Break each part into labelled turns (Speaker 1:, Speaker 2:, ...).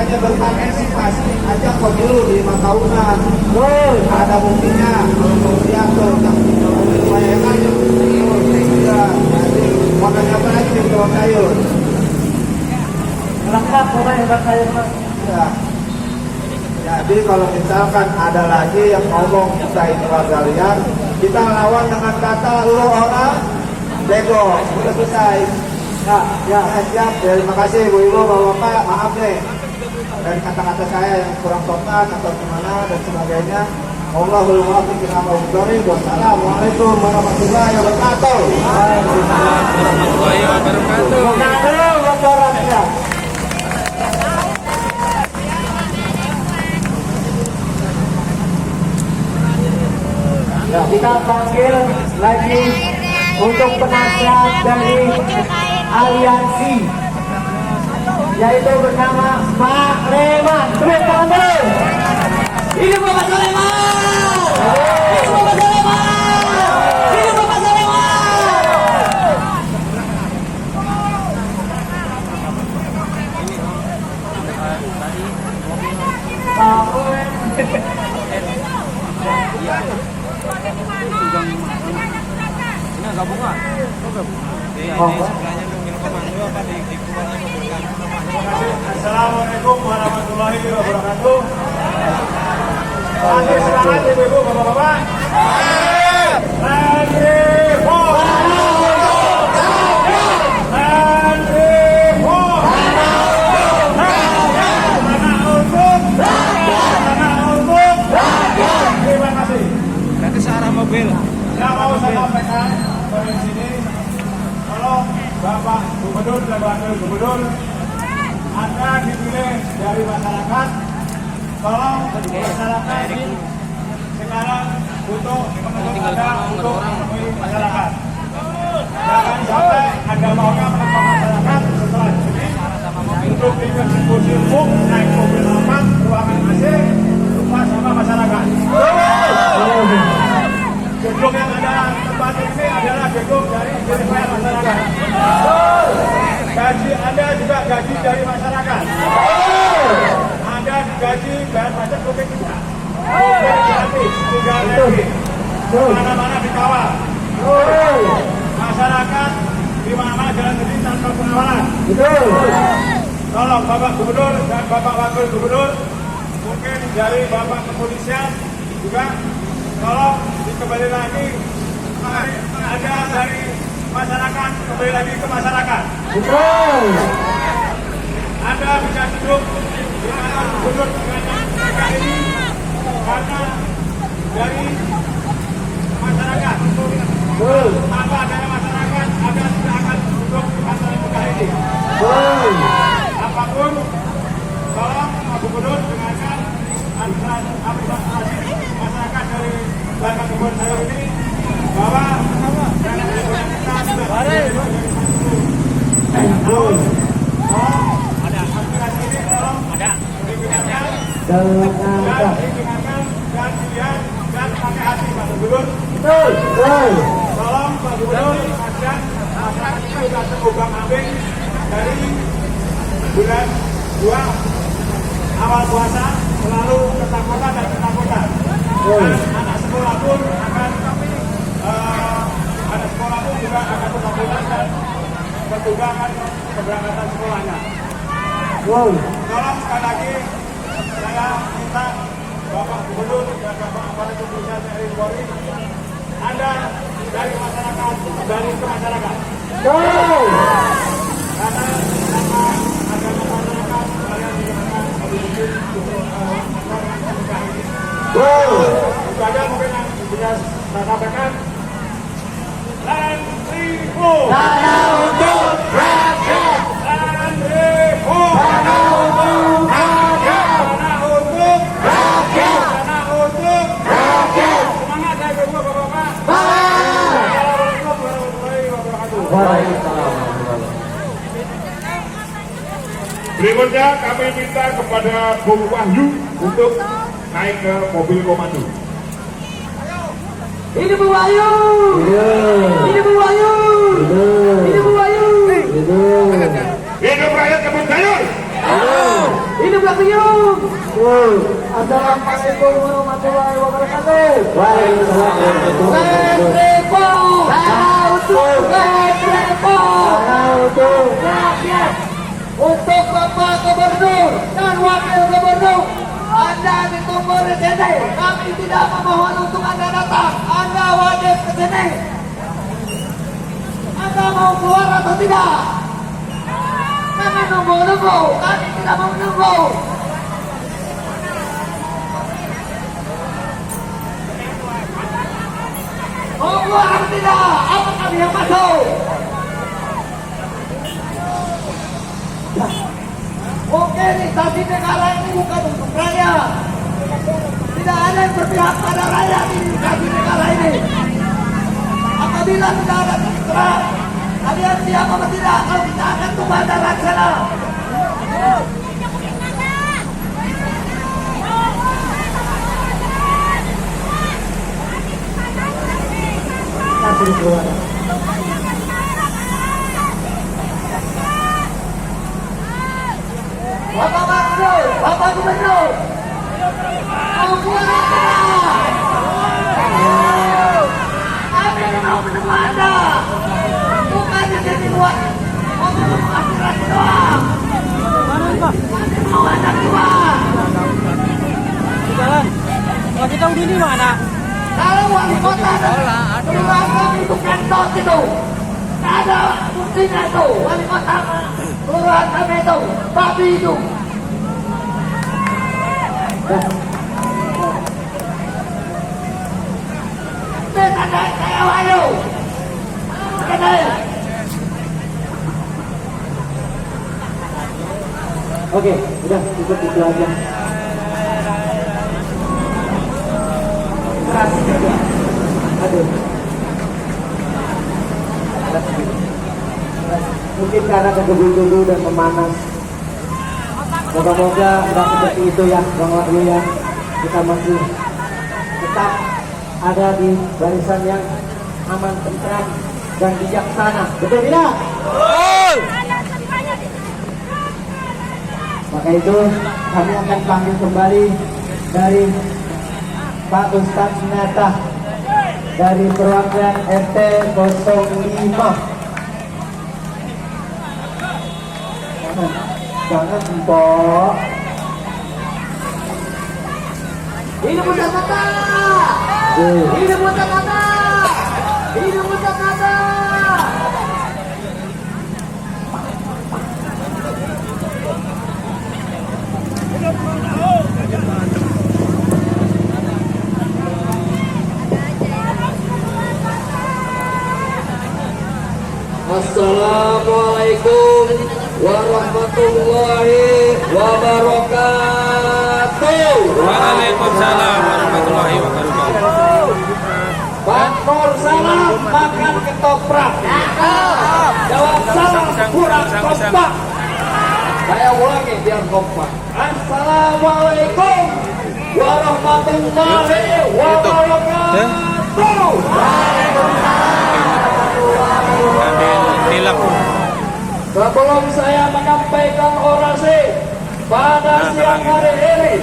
Speaker 1: hanya berpartisipasi ajak pemilu di 5 tahunan. Ada buktinya kalau kemudian tuh bayangkan ya, jadi makanya apa lagi di bawah sayur
Speaker 2: lengkap pokoknya bawah sayur mas.
Speaker 1: ya. Jadi kalau misalkan ada lagi yang ngomong kita ini warga liar, kita lawan dengan kata lu orang bego, udah selesai. Ya, siap. Terima kasih Bu Ibu, Bapak-bapak, maaf nih dari kata-kata saya yang kurang sopan atau gimana dan sebagainya. Allahul muwaffiq ila aqwamit thoriq. Wassalamualaikum warahmatullahi wabarakatuh.
Speaker 3: Waalaikumsalam warahmatullahi wabarakatuh.
Speaker 2: Ya, kita panggil lagi untuk penasihat dari aliansi, yaitu bernama Pak Leman. Tepuk tangan dulu. Hidup Bapak Soleman! Hidup Bapak Soleman! Hidup Bapak
Speaker 3: Ini gabungan.
Speaker 4: Assalamualaikum warahmatullahi wabarakatuh. Lagi semangat ibu-ibu, bapak-bapak. Terima kasih.
Speaker 3: Nanti searah mobil.
Speaker 4: Yang mau saya sampaikan dari sini, kalau Bapak Gubernur dan Wakil Gubernur akan dipilih dari masyarakat, tolong masyarakat ini sekarang butuh menuntut Anda untuk menemui masyarakat. Jangan sampai Anda maunya menentang masyarakat setelah ini untuk dieksekusi umum naik mobil lama, ruangan AC, lupa sama masyarakat. Gedung yang ada tempat ini adalah gedung dari DPR masyarakat. Gaji Anda juga gaji dari masyarakat. Anda digaji bayar pajak mungkin tidak. Mungkin gratis, tinggal lagi. Mana-mana dikawal. Masyarakat di mana-mana jalan sendiri tanpa pengawalan. Tolong Bapak Gubernur dan Bapak Wakil Gubernur, mungkin dari Bapak Kepolisian juga, tolong kembali lagi, ada dari masyarakat kembali lagi ke masyarakat. Anda bisa duduk di mana gubernur dengan ini karena dari masyarakat. Tanpa adanya masyarakat, Anda tidak akan duduk di kantor MK ini. Apapun, tolong Pak Gubernur dengarkan administrasi masyarakat dari belakang kebun sayur ini bahwa dana kita sudah ada aspirasi ini tolong didengarkan dan didengarkan dan dilihat dan pakai hati Pak Gubernur. Tolong Pak Gubernur pastikan masyarakat kita sudah terbang ambing dari bulan 2 awal puasa selalu ketakutan dan ketakutan. Anak sekolah pun akan anak sekolah pun juga akan ketakutan dan pertumbuhan keberangkatan sekolahnya. Tolong sekali lagi saya minta Bapak Gubernur dan Bapak Aparatur Kepolisian TNI Polri, Anda dari masyarakat kembali ke masyarakat. Karena sama agama masyarakat kalian digunakan untuk itu aja mungkin yang bisa saya sampaikan. Land Reform.
Speaker 2: Tanah untuk rakyat.
Speaker 4: Land Reform.
Speaker 2: Tanah untuk rakyat.
Speaker 4: Tanah untuk
Speaker 2: Rakyat.
Speaker 4: tanah untuk
Speaker 2: Rakyat.
Speaker 4: semangat ya ibu bapak.
Speaker 2: Semangat.
Speaker 4: Assalamualaikum warahmatullahi wabarakatuh.
Speaker 2: Waalaikumsalam.
Speaker 4: Berikutnya kami minta kepada Bung Wahyu untuk naik ke mobil komando.
Speaker 2: Hidup Bu Wahyu. Hidup Bu Wahyu. Hidup Bu Wahyu.
Speaker 4: Hidup rakyat Kebun Sayur.
Speaker 2: Hidup Wakil Assalamualaikum warahmatullahi wabarakatuh.
Speaker 1: Waalaikumsalam.
Speaker 2: Untuk Bapak Gubernur dan Wakil Gubernur, Anda ditunggu di sini. Kami tidak memohon untuk Anda datang. Anda wajib ke sini. Anda mau keluar atau tidak? Jangan nunggu-nunggu. Kami tidak mau menunggu. Mau keluar atau tidak? Apa kami yang masuk? Oke, nih, tapi negara ini bukan untuk rakyat. Tidak ada yang berpihak pada rakyat di negara ini. Apabila tidak ada kesetaraan, kalian siap apa tidak? Kalau kita akan tumbang dan laksana. Bapak Gubernur, Bapak Gubernur, mau keluar atau tidak? Kami mau menunggu Anda. Bukan di sini buat mau menunggu aspirasi doang. Kami mau Anda keluar.
Speaker 3: Jalan. Kalau kita udah ini mana?
Speaker 2: Kalau wali kota dan kelurahan kami itu kentot itu. Tidak ada buktinya itu. Wali kota kelurahan kami itu babi itu. Saya wayu.
Speaker 1: Oke, udah cukup itu aja. Aduh. Mungkin karena kegubul-gubul dan memanas. Moga-moga nggak seperti itu ya, Bang Wahyu ya. Kita masih tetap ada di barisan yang aman, tentram, dan bijaksana. Betul tidak?
Speaker 3: Betul.
Speaker 1: Maka itu kami akan panggil kembali dari Pak Ustadz Nata dari perwakilan RT 05. Jangan empok.
Speaker 2: Hidup Ustaz Nata! Hidup Ustaz Nata! Hidup Ustaz Nata!
Speaker 5: Assalamualaikum warahmatullahi wabarakatuh.
Speaker 3: Waalaikumsalam warahmatullahi wabarakatuh.
Speaker 5: Bakor salam makan ketoprak. Jawab salam kurang kompak. Saya ulangi biar kompak. Assalamualaikum warahmatullahi wabarakatuh.
Speaker 3: Tilang.
Speaker 5: Sebelum saya menyampaikan orasi pada siang hari ini,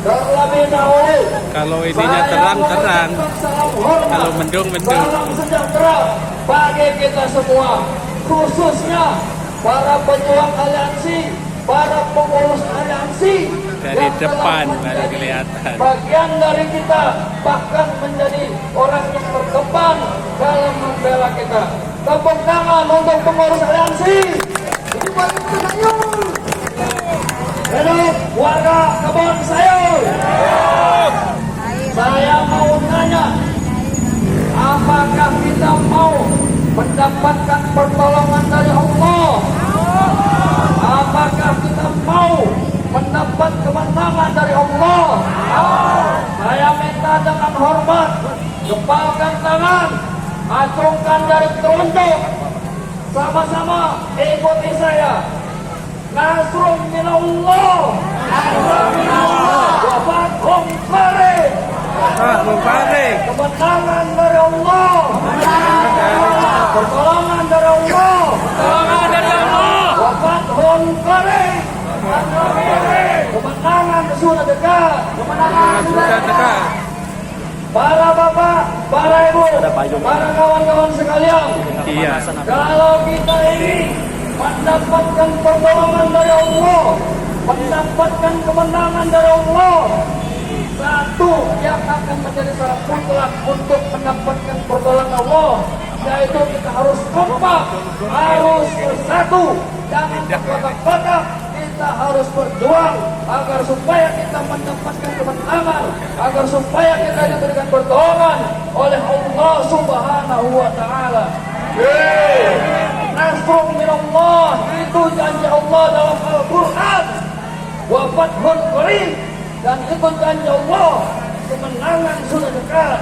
Speaker 5: terlebih dahulu
Speaker 3: Kalau ininya terang-terang, kalau mendung-mendung.
Speaker 5: salam sejahtera bagi kita semua, khususnya para pejuang aliansi, para pengurus aliansi
Speaker 3: Dari
Speaker 5: yang
Speaker 3: depan
Speaker 5: telah
Speaker 3: baru
Speaker 5: menjadi
Speaker 3: kelihatan.
Speaker 5: bagian dari kita, bahkan menjadi orang yang terdepan dalam membela kita. Tepuk tangan untuk pengurus aliansi. Hidup warga kebun sayur. Saya mau tanya, apakah kita mau mendapatkan pertolongan dari Allah? Apakah kita mau mendapat kemenangan dari Allah? Saya minta dengan hormat, gempalkan tangan, acungkan jari telunjuk, sama-sama ikuti saya. Nasrun minallah, Nasrun minallah, wa fathun qarib. Kemenangan dari Allah, pertolongan dari Allah, wa fathun qarib. Kemenangan sudah dekat. Kemenangan
Speaker 3: Sudah dekat.
Speaker 5: Para bapak, para ibu, para kawan-kawan sekalian.
Speaker 3: Iya.
Speaker 5: Kalau kita ini mendapatkan pertolongan dari Allah, mendapatkan kemenangan dari Allah, satu yang akan menjadi syarat mutlak untuk mendapatkan pertolongan Allah, yaitu kita harus kompak, harus bersatu, jangan berkotak-kotak. Kita harus berjuang agar supaya kita mendapatkan kemenangan, agar supaya kita diberikan pertolongan oleh Allah Subhanahu wa taala. Nasrun minallah, itu janji Allah dalam Al-Qur'an. Wa fathun qarib, dan itu janji Allah, kemenangan sudah dekat.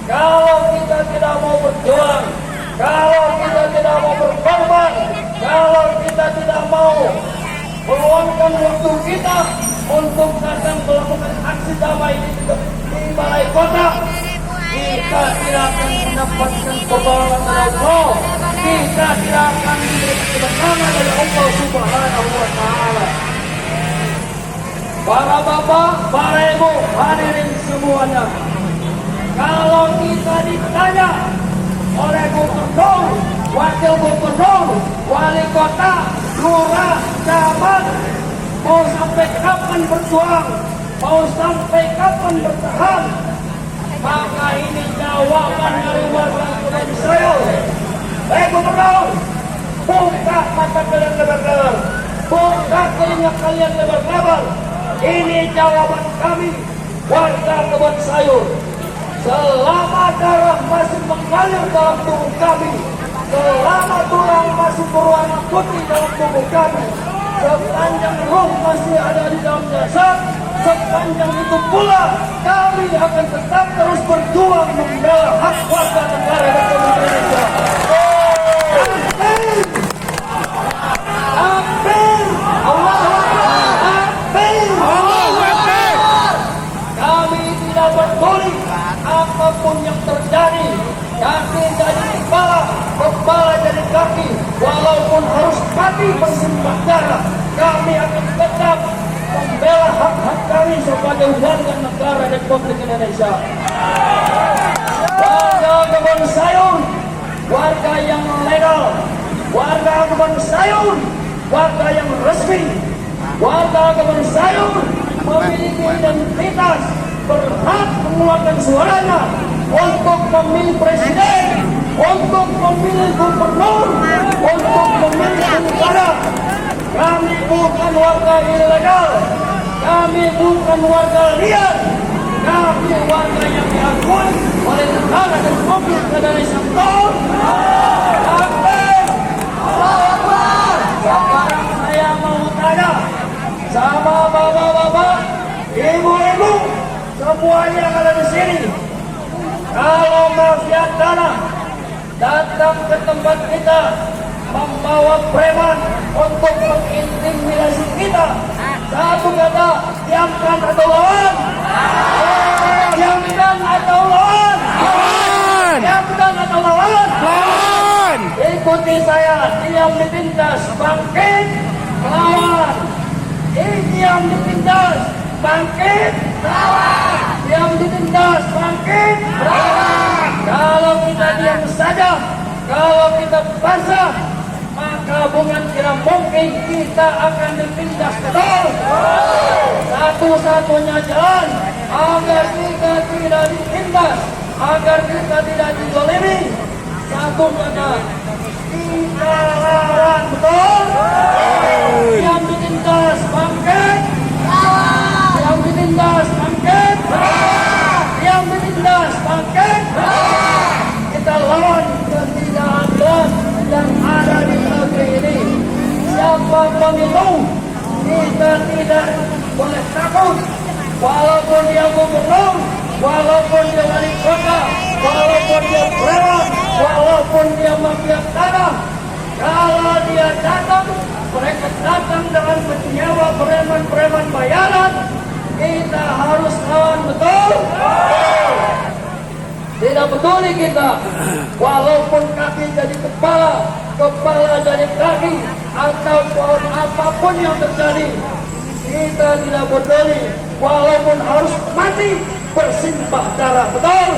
Speaker 5: Kalau kita tidak mau berjuang, kalau kita tidak mau berkorban, kalau kita tidak mau meluangkan waktu kita untuk datang melakukan aksi damai di balai kota, kita tidak akan mendapatkan pertolongan dari Allah, kita tidak akan diberikan kemenangan dari Allah Subhanahu wa taala. Para bapak, para ibu, hadirin semuanya, kalau kita ditanya oleh gubernur, wakil gubernur, wali kota, lurah, camat, mau sampai kapan berjuang, mau sampai kapan bertahan, maka ini jawaban dari warga Kebun Sayur. Gubernur, buka mata kalian lebar-lebar, buka telinga kalian lebar-lebar. Ini jawaban kami, warga Kebun Sayur. Selama darah masih mengalir dalam tubuh kami, selama tulang masih berwarna putih dalam tubuh kami, sepanjang roh masih ada di dalam jasad, sepanjang itu pula kami akan tetap terus berjuang membela hak warga negara Republik Indonesia. Amin. Amin. Allahu Akbar. Amin.
Speaker 3: Allahu Akbar.
Speaker 5: Kami tidak peduli apapun yang terjadi, kaki jadi kepala jadi kaki, walaupun harus mati bersimbah darah, kami akan tetap membela hak-hak kami sebagai warga negara Republik Indonesia. Warga Kebun Sayur, warga yang legal, warga Kebun Sayur, warga yang resmi, warga Kebun Sayur memiliki identitas, berhak mengeluarkan suaranya untuk memilih presiden, untuk memilih gubernur, untuk memilih negara. Kami bukan warga ilegal, kami bukan warga liar, kami warga yang diakui oleh negara dan Republik Indonesia. Amin. Allahu Akbar. Sekarang saya mau tanya sama bapak-bapak, ibu-ibu, semuanya yang ada di sini. Kalau mafia tanah datang ke tempat kita membawa preman untuk mengintimidasi kita, satu kata, diamkan atau lawan? Diamkan atau lawan? Diamkan atau lawan? Ikuti saya, diam ditindas, bangkit, lawan. Diam ditindas, bangkit, lawan. Diam ditindas, bangkit, lawan. Kalau kita diam saja, kalau kita basah, maka bukan kira mungkin kita akan ditindas betul. Satu-satunya jalan agar kita tidak ditindas, agar kita tidak dizalimi, satu kata, kita lawan, betul. Diam ditindas, bangkit, diam ditindas, bangkit, diam ditindas, bangkit. Kita lawan ketidakadilan yang ada di negeri ini. Siapa pemilu, kita tidak boleh takut. Walaupun dia gubernur, walaupun dia wali kota, walaupun dia preman, walaupun dia mafia tanah, kalau dia datang, mereka datang dengan menyewa preman-preman bayaran, kita harus lawan, betul? Tidak peduli kita, walaupun kaki jadi kepala, kepala jadi kaki, ataupun apapun yang terjadi, kita tidak peduli walaupun harus mati bersimpah darah, betul?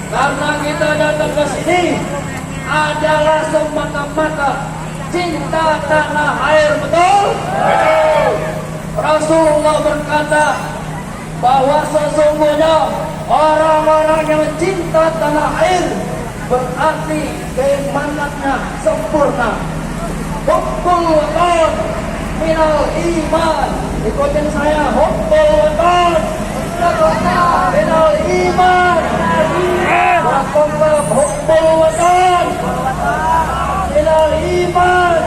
Speaker 5: Karena kita datang ke sini adalah semata-mata cinta tanah air, betul? Rasulullah berkata bahwa sesungguhnya orang-orang yang cinta tanah air berarti keimanannya sempurna. Hubbul watan minal iman. Ikutin saya, hubbul watan minal iman. Hubbul watan minal iman.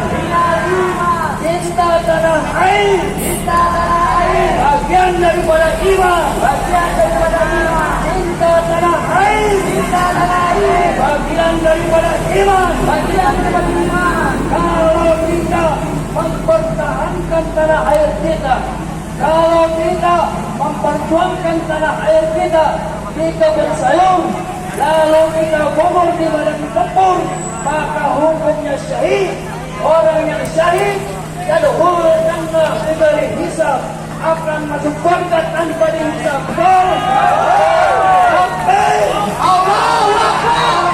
Speaker 5: Cinta tanah air bagian daripada iman. Cinta tanah air bagian daripada iman. Kalau kita mempertahankan tanah air kita, kalau kita memperjuangkan tanah air kita di kebun sayur, lalu kita kubur di badan tempur, maka hukumnya syahid. Orang yang syahid yadkhul jannah bighairi hisab, akan masuk surga tanpa dihisab. Allahu Akbar. Allahu Akbar.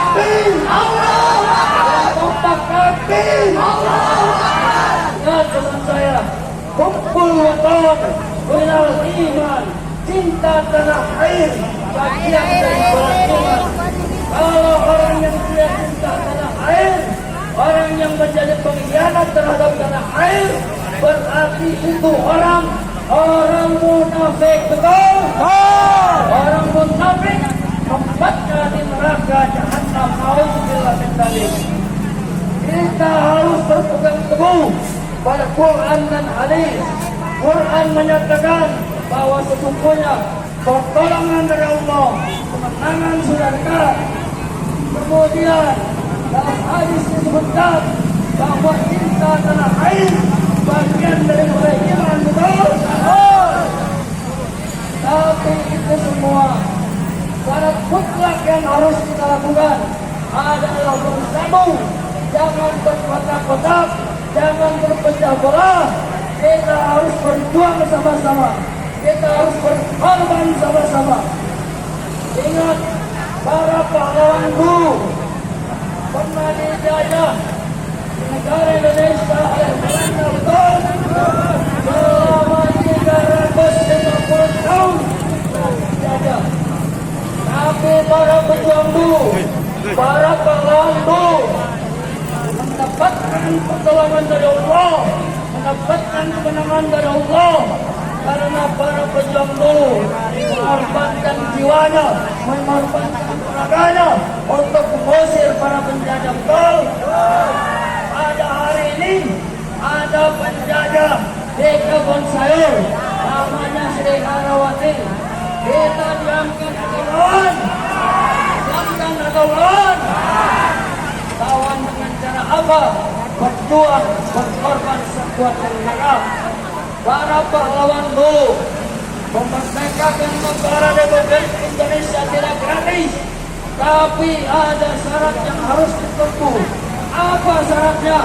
Speaker 5: Kompak kabir. Allahu Akbar. Ingat pesan saya, hubbul watan minal iman. Cinta tanah air bagian daripada iman. Kalau orang yang tidak cinta tanah air, orang yang menjadi pengkhianat terhadap tanah air, berarti itu orang munafik, betul? Orang munafik tempatnya di neraka jahanam. Nauzubillah min dzalik. Kita harus berpegang teguh pada Quran dan hadis. Quran menyatakan bahwa sesungguhnya pertolongan dari Allah, kemenangan sudah dekat. Kemudian dalam hadis disebutkan bahwa cinta tanah air bagian dari iman, betul? Tapi itu semua syarat mutlak yang harus kita lakukan adalah bersatu, jangan berkotak-kotak, jangan berpecah belah. Kita harus berjuang sama-sama, kita harus berkorban sama-sama. Ingat para pahlawan dulu pernah dijajah di negara Indonesia oleh Belanda, betul? Selama 350 tahun dijajah. Tapi para pejuang dulu, para pahlawan dulu mendapatkan pertolongan dari Allah, mendapatkan kemenangan dari Allah, karena para pejuang dulu mengorbankan jiwanya, mengorbankan tenaganya untuk mengusir para penjajah, betul? Pada hari ini ada penjajah di kebun sayur, namanya Sri Harawati. Kita diamkan atau lawan? Diamkan atau lawan? Lawan dengan cara apa? Berjuang, berkorban sekuat tenaga. Para pahlawan dulu memerdekakan negara Republik Indonesia tidak gratis, tapi ada syarat yang harus ditempuh. Apa syaratnya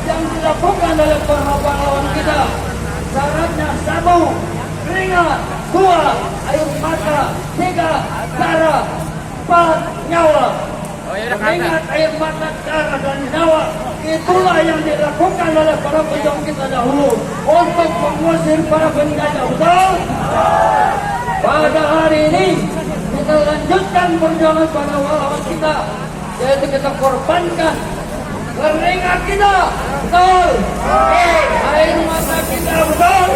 Speaker 5: yang dilakukan oleh para pahlawan kita? Syaratnya satu, keringat, dua, air mata, tiga, darah, empat, nyawa. Keringat, air mata, darah, dan nyawa, itulah yang dilakukan oleh para pejuang kita dahulu untuk mengusir para penjajah, betul? Pada hari ini kita lanjutkan perjuangan para pahlawan kita, yaitu kita korbankan keringat kita, betul? Air mata kita, betul?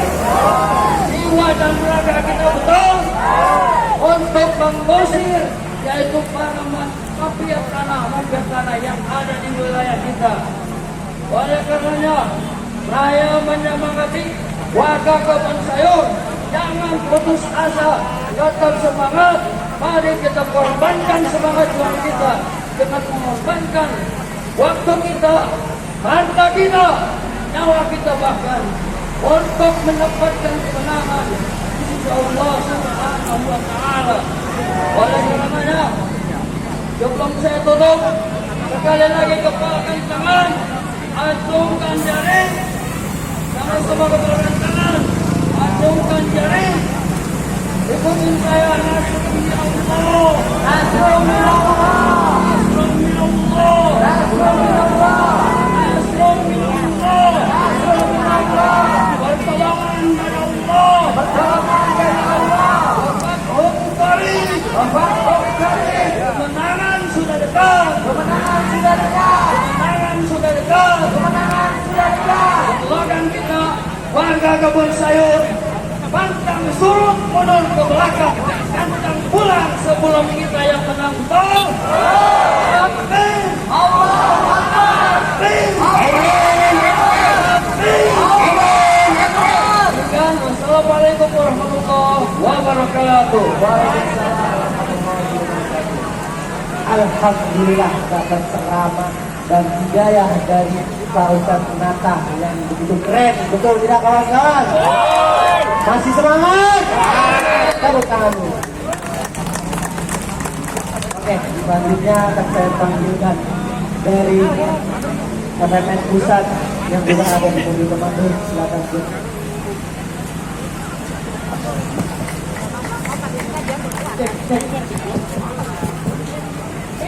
Speaker 5: Jiwa dan raga kita, betul? Untuk mengusir yaitu para mafia tanah yang ada di wilayah kita. Oleh karenanya, saya menyemangati warga kebun sayur, jangan putus asa, tetap semangat. Mari kita korbankan semangat juang kita dengan mengorbankan waktu kita, harta kita, nyawa kita bahkan untuk mendapatkan kemenangan insya Allah Subhanahu wa Ta'ala. Oleh karenanya, sebelum saya tutup, sekali lagi kepalkan tangan, acungkan jari, sama-sama kepalkan tangan. mengacungkan jari. Ikutin saya, Nasrullah. Nasrullah. Nasrullah. Nasrullah. Nasrullah. Nasrullah. Pertolongan dari Allah. Pertolongan dari Allah. Kemenangan sudah dekat. Kemenangan sudah dekat. Kemenangan sudah dekat. Kemenangan sudah dekat. Slogan kita, warga kebun sayur, pantang surut mundur ke belakang, pantang pulang sebelum kita yang menang. Betul? Amin. Allah Akbar. Amin. Assalamualaikum warahmatullahi wabarakatuh.
Speaker 2: Alhamdulillah dapat ceramah dan hidayah dari Pak Ustadz Penata yang begitu keren, betul tidak kawan-kawan? Masih semangat? Tepuk tangan. Oke, selanjutnya akan saya panggilkan dari KPMN Pusat yang juga ada di Bumi Komando. Silakan.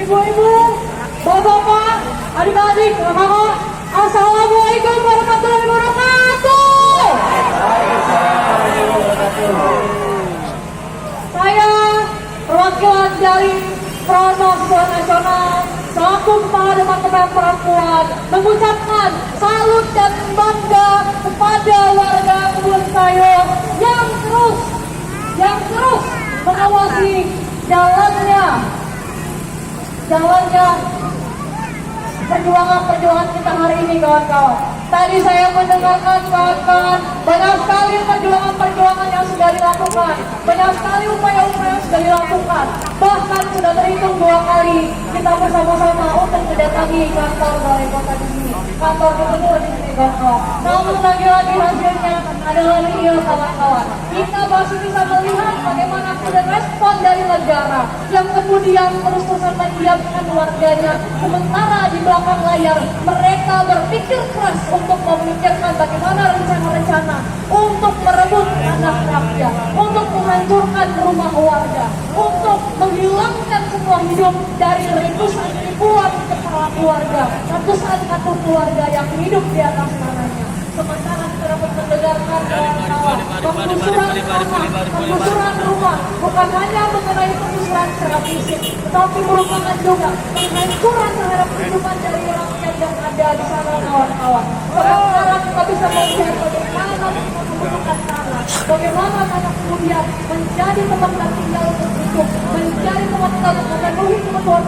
Speaker 6: Ibu-ibu, bapak-bapak, adik-adik, kakak, assalamualaikum warahmatullahi wabarakatuh. Saya perwakilan dari Front Mahasiswa Nasional selaku Kepala Departemen Perempuan mengucapkan salut dan bangga kepada warga kebun sayur yang terus mengawasi jalannya perjuangan kita hari ini, kawan-kawan. Tadi saya mendengarkan kawan-kawan banyak sekali perjuangan yang sudah dilakukan, banyak sekali upaya-upaya yang sudah dilakukan. Bahkan sudah terhitung 2 kali kita bersama-sama untuk mendatangi kantor balai kota di sini, kantor gubernur di sini, kawan-kawan. Namun lagi-lagi hasilnya adalah nihil, kawan-kawan. Kita masih bisa melihat bagaimana ada respon dari negara yang kemudian terus-terusan mendiamkan warganya, sementara di belakang layar mereka berpikir keras untuk memikirkan bagaimana rencana-rencana untuk merebut tanah rakyat, untuk menghancurkan rumah warga, untuk menghilangkan semua hidup dari ribuan kepala keluarga, ratusan satu keluarga yang hidup di atas tanahnya. Sementara kita dapat mendengarkan penggusuran rumah bukan hanya mengenai penggusuran secara fisik, tetapi merupakan juga penghancuran terhadap kehidupan dari rakyat yang ada di sana, kawan-kawan. Sementara kita bisa melihat bagaimana membutuhkan tanah, bagaimana tanah kemudian menjadi tempat tinggal untuk hidup, menjadi tempat tinggal untuk memenuhi kebutuhan